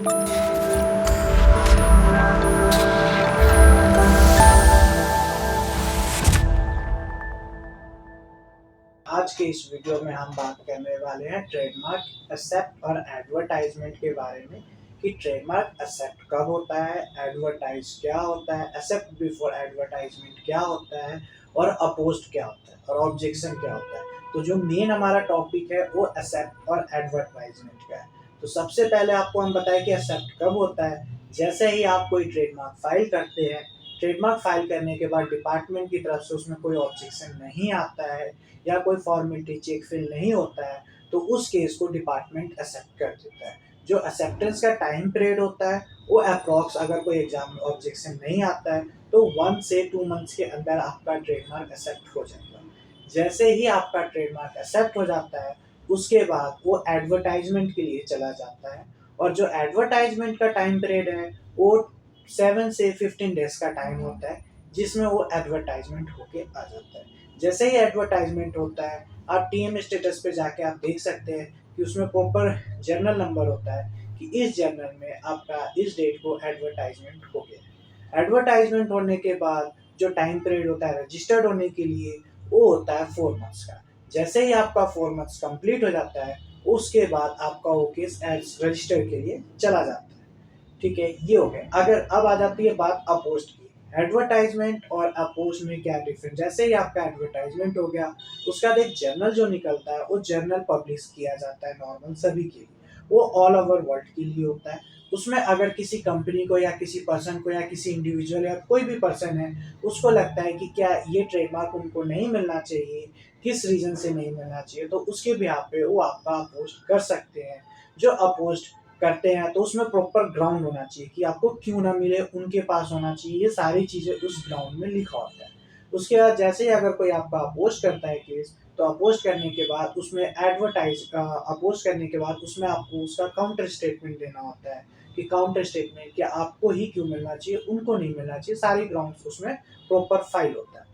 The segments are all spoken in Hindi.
आज के इस वीडियो में हम बात करने वाले हैं ट्रेडमार्क एक्सेप्ट और एडवर्टाइजमेंट के बारे में कि ट्रेडमार्क एक्सेप्ट कब होता है, एडवर्टाइज क्या होता है, एक्सेप्ट बिफोर एडवर्टाइजमेंट क्या होता है और अपोज्ड क्या होता है और ऑब्जेक्शन क्या होता है। तो जो मेन हमारा टॉपिक है वो एक्सेप्ट और एडवर्टाइजमेंट का है। तो सबसे पहले आपको हम बताएं कि एक्सेप्ट कब होता है। जैसे ही आप कोई ट्रेडमार्क फाइल करते हैं, ट्रेडमार्क फाइल करने के बाद डिपार्टमेंट की तरफ से उसमें कोई ऑब्जेक्शन नहीं आता है या कोई फॉर्मेलिटी चेक फिल नहीं होता है, तो उस केस को डिपार्टमेंट एक्सेप्ट कर देता है। जो एक्सेप्टेंस का टाइम पीरियड होता है वो अप्रॉक्स, अगर कोई एग्जाम ऑब्जेक्शन नहीं आता है तो 1 से 2 मंथ्स के अंदर आपका ट्रेडमार्क एक्सेप्ट हो जाएगा। जैसे ही आपका ट्रेडमार्क एक्सेप्ट हो जाता है उसके बाद वो एडवर्टाइजमेंट के लिए चला जाता है, और जो एडवर्टाइजमेंट का टाइम पीरियड है वो 7 से 15 डेज का टाइम होता है, जिसमें वो एडवर्टाइजमेंट होके आ जाता है। जैसे ही एडवर्टाइजमेंट होता है आप टीएम स्टेटस पे जाके आप देख सकते हैं कि उसमें प्रॉपर जर्नल नंबर होता है कि इस जर्नल में आपका इस डेट को एडवर्टाइजमेंट हो गया। एडवर्टाइजमेंट होने के बाद जो टाइम पीरियड होता है रजिस्टर्ड होने के लिए वो होता है 4 मंथ्स का। जैसे ही आपका 4 मंथ्स कंप्लीट हो जाता है उसके बाद आपका वो केस एज रजिस्टर के लिए चला जाता है। ठीक है, ये हो गया। अगर अब आ जाती है बात अपोस्ट की। एडवर्टाइजमेंट और अपोस्ट में क्या डिफरेंस। जैसे ही आपका एडवर्टाइजमेंट हो गया उसका बाद एक जर्नल जो निकलता है वो जर्नल पब्लिश किया जाता है नॉर्मल सभी के लिए, वो ऑल ओवर वर्ल्ड के लिए होता है। उसमें अगर किसी कंपनी को या किसी पर्सन को या किसी इंडिविजुअल या कोई भी पर्सन है उसको लगता है कि क्या ये ट्रेडमार्क उनको नहीं मिलना चाहिए, किस रीजन से नहीं मिलना चाहिए, तो उसके बिहाफ पे वो आपका अपोस्ट कर सकते हैं। जो अपोस्ट करते हैं तो उसमें प्रॉपर ग्राउंड होना चाहिए कि आपको क्यों ना मिले, उनके पास होना चाहिए, ये सारी चीज़ें उस ग्राउंड में लिखा होता है। उसके बाद जैसे ही अगर कोई आपका अपोज करता है केस, तो अपोज करने के बाद उसमें अपोज करने के बाद उसमें आपको उसका काउंटर स्टेटमेंट देना होता है कि काउंटर स्टेटमेंट कि आपको ही क्यों मिलना चाहिए, उनको नहीं मिलना चाहिए, सारी ग्राउंड्स उसमें प्रॉपर फाइल होता है।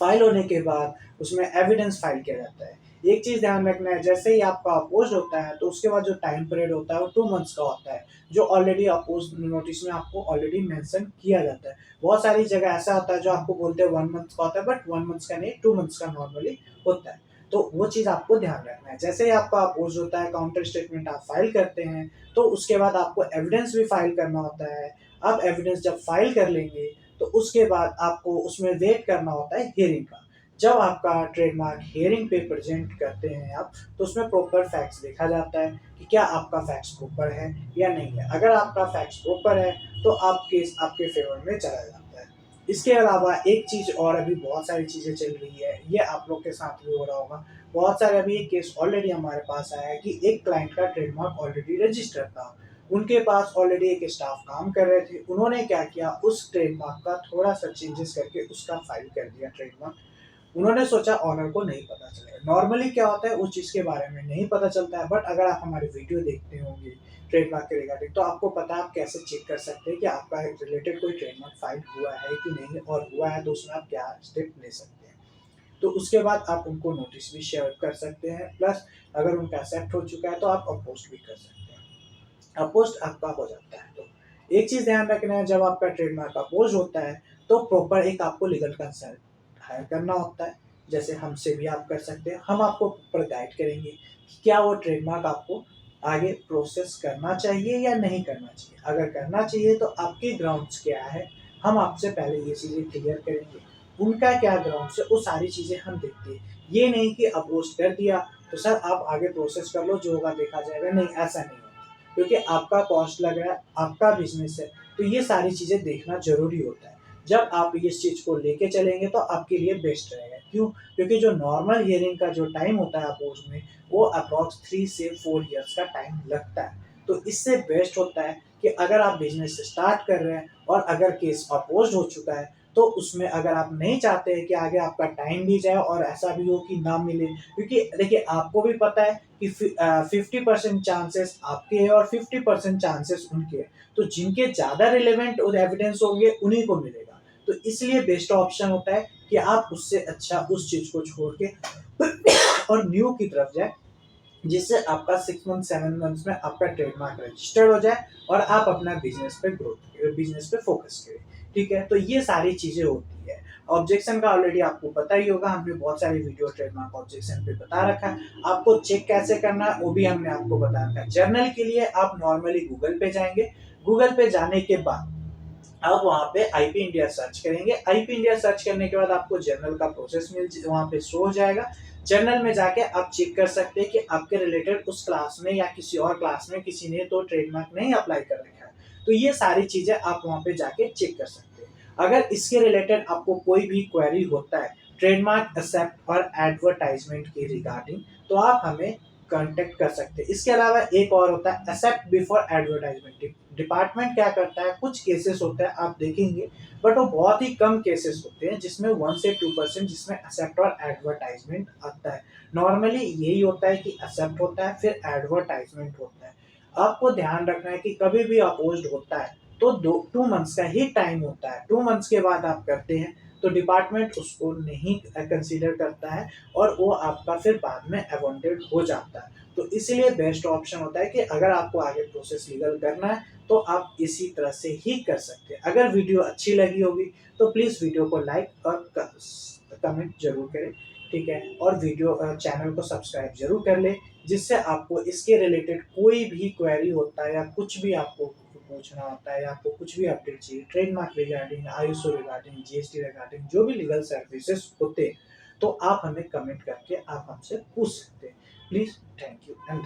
फाइल होने के बाद उसमें एविडेंस फाइल किया जाता है। एक चीज़ ध्यान रखना है, जैसे ही आपका अपोज होता है तो उसके बाद जो टाइम पीरियड होता है वो 2 मंथ्स का होता है, जो ऑलरेडी अपोज नोटिस में आपको ऑलरेडी मेंशन किया जाता है। बहुत सारी जगह ऐसा होता है जो आपको बोलते हैं 1 मंथ का होता है, बट 1 मंथ्स का नहीं, 2 मंथ्स का नॉर्मली होता है। तो वो चीज़ आपको ध्यान रखना है। जैसे ही आपका अपोज होता है, काउंटर स्टेटमेंट आप फाइल करते हैं, तो उसके बाद आपको एविडेंस भी फाइल करना होता है। आप एविडेंस जब फाइल कर लेंगे तो उसके बाद आपको उसमें वेट करना होता है हियरिंग का। जब आपका ट्रेडमार्क हियरिंग पे प्रेजेंट करते हैं आप, तो उसमें प्रॉपर फैक्ट्स देखा जाता है कि क्या आपका फैक्ट्स प्रॉपर है या नहीं है। अगर आपका फैक्ट्स प्रॉपर है तो आप केस आपके फेवर में चला जाता है। इसके अलावा एक चीज़ और, अभी बहुत सारी चीज़ें चल रही है, ये आप लोग के साथ भी हो रहा होगा। बहुत सारे अभी एक केस ऑलरेडी हमारे पास आया है कि एक क्लाइंट का ट्रेडमार्क ऑलरेडी रजिस्टर्ड था, उनके पास ऑलरेडी एक स्टाफ काम कर रहे थे, उन्होंने क्या किया, उस ट्रेडमार्क का थोड़ा सा चेंजेस करके उसका फाइल कर दिया ट्रेडमार्क। उन्होंने सोचा ऑनर को नहीं पता चलेगा। नॉर्मली क्या होता है उस चीज़ के बारे में नहीं पता चलता है, बट अगर आप हमारी वीडियो देखते होंगे ट्रेडमार्क के रिगार्डिंग, तो आपको पता है आप कैसे चेक कर सकते हैं कि आपका रिलेटेड कोई ट्रेडमार्क फाइल हुआ है कि नहीं, और हुआ है तो उसमें आप क्या स्टेप ले सकते हैं। तो उसके बाद आप उनको नोटिस भी शेयर कर सकते हैं, प्लस अगर उनका एक्सेप्ट हो चुका है तो आप अपोस्ट भी कर सकते हैं। अपोस्ट आपका हो जाता है तो एक चीज़ ध्यान रखना है, जब आपका ट्रेडमार्क अपोज होता है तो प्रॉपर एक आपको लीगल कंसल्ट हायर करना होता है। जैसे हमसे भी आप कर सकते हैं, हम आपको प्रॉपर गाइड करेंगे कि क्या वो ट्रेडमार्क आपको आगे प्रोसेस करना चाहिए या नहीं करना चाहिए। अगर करना चाहिए तो आपके ग्राउंड्स क्या है, हम आपसे पहले ये चीज़ें क्लियर करेंगे। उनका क्या ग्राउंड्स है वो सारी चीज़ें हम देखते हैं। ये नहीं कि अपोज कर दिया तो सर आप आगे प्रोसेस कर लो, जो होगा देखा जाएगा, नहीं, ऐसा नहीं होता। क्योंकि आपका कॉस्ट लग रहा है, आपका बिजनेस है, तो ये सारी चीज़ें देखना ज़रूरी होता है। जब आप इस चीज़ को लेके चलेंगे तो आपके लिए बेस्ट रहेगा। क्यों? क्योंकि जो नॉर्मल हियरिंग का जो टाइम होता है अपोज में, वो अप्रॉक्स 3 से 4 ईयर्स का टाइम लगता है। तो इससे बेस्ट होता है कि अगर आप बिजनेस स्टार्ट कर रहे हैं और अगर केस अपोज हो चुका है, तो उसमें अगर आप नहीं चाहते हैं कि आगे आपका टाइम भी जाए और ऐसा भी हो कि ना मिले, क्योंकि देखिए आपको भी पता है कि 50% चांसेस आपके हैं और 50% चांसेस उनके हैं। तो जिनके ज़्यादा रिलेवेंट और एविडेंस होंगे उन्हीं को मिलेगा। तो इसलिए बेस्ट ऑप्शन होता है कि आप उससे अच्छा उस चीज़ को छोड़ के और न्यू की तरफ जाए, जिससे आपका 6 मंथ 7 मंथ्स में आपका ट्रेडमार्क रजिस्टर्ड हो जाए और आप अपना बिजनेस पे फोकस करें। ठीक है, तो ये सारी चीजें होती है। ऑब्जेक्शन का ऑलरेडी आपको पता ही होगा, हमने बहुत सारी वीडियो ट्रेडमार्क ऑब्जेक्शन पे बता रखा है। आपको चेक कैसे करना है वो भी हमने आपको बता रखा है। जर्नल के लिए आप नॉर्मली गूगल पे जाएंगे, गूगल पे जाने के बाद आप वहाँ पे आईपी इंडिया सर्च करेंगे। आईपी इंडिया सर्च करने के बाद आपको जर्नल का प्रोसेस वहाँ पे शो हो जाएगा। जर्नल में जाके आप चेक कर सकते हैं कि आपके रिलेटेड उस क्लास में या किसी और क्लास में किसी ने तो ट्रेडमार्क नहीं अप्लाई कर रखा है। तो ये सारी चीजें आप वहाँ पे जाके चेक कर सकते हैं। अगर इसके रिलेटेड आपको कोई भी क्वेरी होता है ट्रेडमार्क एक्सेप्ट और एडवर्टाइजमेंट के रिगार्डिंग, तो आप हमें कांटेक्ट कर सकते हैं। इसके अलावा एक और होता है एक्सेप्ट बिफोर एडवर्टाइजमेंट। डिपार्टमेंट क्या करता है, कुछ केसेस होते हैं आप देखेंगे, बट वो बहुत ही कम केसेस होते हैं जिसमें 1 से 2% जिसमें एक्सेप्ट और एडवर्टाइजमेंट आता है। नॉर्मली यही होता है कि एक्सेप्ट होता है फिर एडवर्टाइजमेंट होता है। आपको ध्यान रखना है कि कभी भी अपोज्ड होता है तो 2 मंथ्स का ही टाइम होता है। 2 मंथ्स के बाद आप करते हैं तो डिपार्टमेंट उसको नहीं कंसीडर करता है और वो आपका फिर बाद में अवॉइडेड हो जाता है। तो इसीलिए बेस्ट ऑप्शन होता है कि अगर आपको आगे प्रोसेस लीगल करना है तो आप इसी तरह से ही कर सकते हैं। अगर वीडियो अच्छी लगी होगी तो प्लीज वीडियो को लाइक और कमेंट जरूर करें। ठीक है, और वीडियो चैनल को सब्सक्राइब जरूर कर ले, जिससे आपको इसके रिलेटेड कोई भी क्वेरी होता है या कुछ भी आपको पूछना होता है या आपको कुछ भी अपडेट चाहिए trademark regarding, ISO regarding, GST regarding, जो भी लीगल सर्विसेज होते हैं, तो आप हमें कमेंट करके आप हमसे पूछ सकते हैं। Please, thank you and